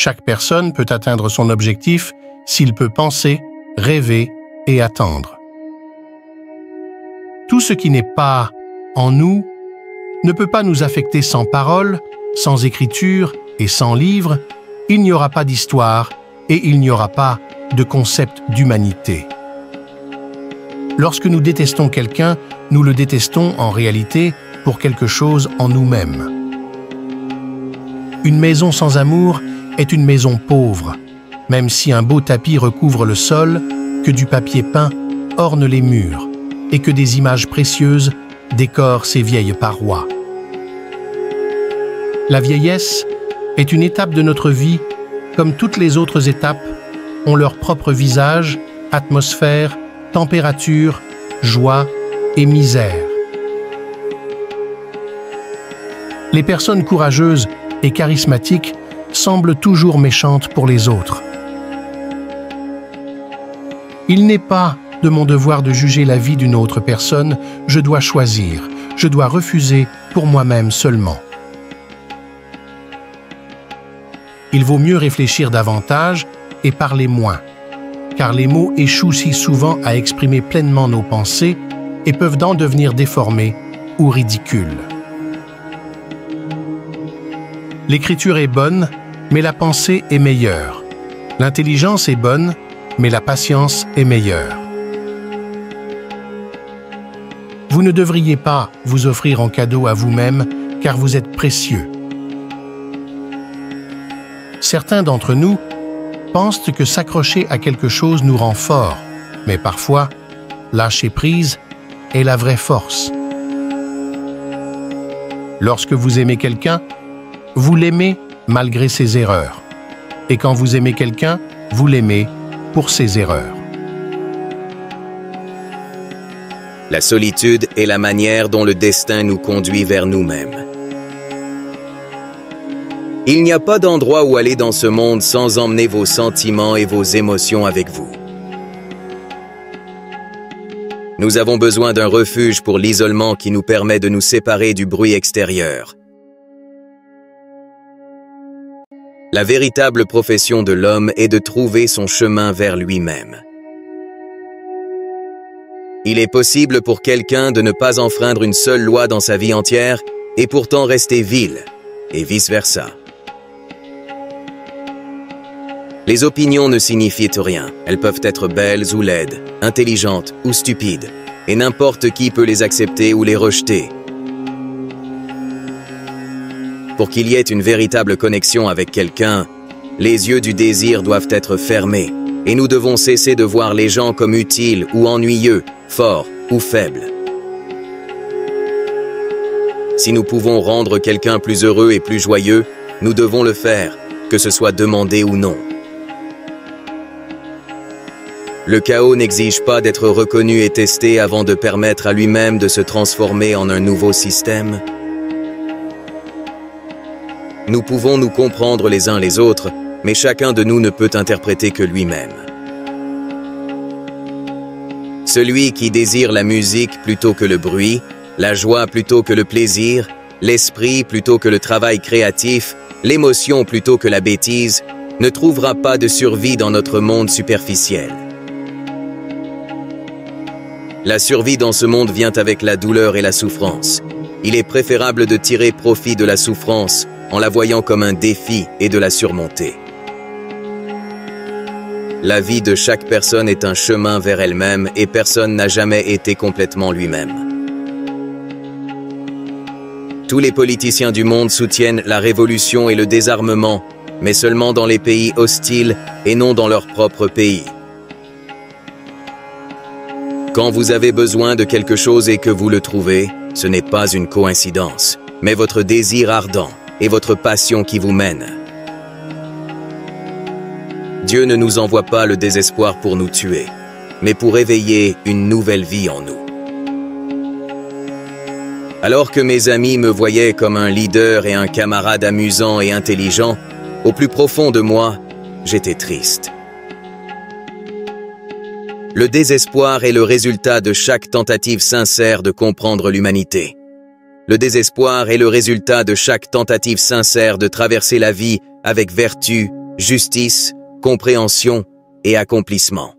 Chaque personne peut atteindre son objectif s'il peut penser, rêver et attendre. Tout ce qui n'est pas en nous ne peut pas nous affecter sans parole, sans écriture et sans livre. Il n'y aura pas d'histoire et il n'y aura pas de concept d'humanité. Lorsque nous détestons quelqu'un, nous le détestons en réalité pour quelque chose en nous-mêmes. Une maison sans amour est une maison pauvre, même si un beau tapis recouvre le sol, que du papier peint orne les murs et que des images précieuses décorent ses vieilles parois. La vieillesse est une étape de notre vie, comme toutes les autres étapes, ont leur propre visage, atmosphère, température, joie et misère. Les personnes courageuses et charismatiques semblent toujours méchantes pour les autres. Il n'est pas de mon devoir de juger la vie d'une autre personne, je dois choisir, je dois refuser pour moi-même seulement. Il vaut mieux réfléchir davantage et parler moins, car les mots échouent si souvent à exprimer pleinement nos pensées et peuvent en devenir déformés ou ridicules. L'écriture est bonne, mais la pensée est meilleure. L'intelligence est bonne, mais la patience est meilleure. Vous ne devriez pas vous offrir en cadeau à vous-même, car vous êtes précieux. Certains d'entre nous pensent que s'accrocher à quelque chose nous rend forts, mais parfois, lâcher prise est la vraie force. Lorsque vous aimez quelqu'un, vous l'aimez malgré ses erreurs. Et quand vous aimez quelqu'un, vous l'aimez pour ses erreurs. La solitude est la manière dont le destin nous conduit vers nous-mêmes. Il n'y a pas d'endroit où aller dans ce monde sans emmener vos sentiments et vos émotions avec vous. Nous avons besoin d'un refuge pour l'isolement qui nous permet de nous séparer du bruit extérieur. La véritable profession de l'homme est de trouver son chemin vers lui-même. Il est possible pour quelqu'un de ne pas enfreindre une seule loi dans sa vie entière et pourtant rester vil, et vice-versa. Les opinions ne signifient rien, elles peuvent être belles ou laides, intelligentes ou stupides, et n'importe qui peut les accepter ou les rejeter. Pour qu'il y ait une véritable connexion avec quelqu'un, les yeux du désir doivent être fermés, et nous devons cesser de voir les gens comme utiles ou ennuyeux, forts ou faibles. Si nous pouvons rendre quelqu'un plus heureux et plus joyeux, nous devons le faire, que ce soit demandé ou non. Le chaos n'exige pas d'être reconnu et testé avant de permettre à lui-même de se transformer en un nouveau système. Nous pouvons nous comprendre les uns les autres, mais chacun de nous ne peut interpréter que lui-même. Celui qui désire la musique plutôt que le bruit, la joie plutôt que le plaisir, l'esprit plutôt que le travail créatif, l'émotion plutôt que la bêtise, ne trouvera pas de survie dans notre monde superficiel. La survie dans ce monde vient avec la douleur et la souffrance. Il est préférable de tirer profit de la souffrance en la voyant comme un défi et de la surmonter. La vie de chaque personne est un chemin vers elle-même et personne n'a jamais été complètement lui-même. Tous les politiciens du monde soutiennent la révolution et le désarmement, mais seulement dans les pays hostiles et non dans leur propre pays. Quand vous avez besoin de quelque chose et que vous le trouvez, ce n'est pas une coïncidence, mais votre désir ardent et votre passion qui vous mène. Dieu ne nous envoie pas le désespoir pour nous tuer, mais pour éveiller une nouvelle vie en nous. Alors que mes amis me voyaient comme un leader et un camarade amusant et intelligent, au plus profond de moi, j'étais triste. Le désespoir est le résultat de chaque tentative sincère de comprendre l'humanité. Le désespoir est le résultat de chaque tentative sincère de traverser la vie avec vertu, justice, compréhension et accomplissement.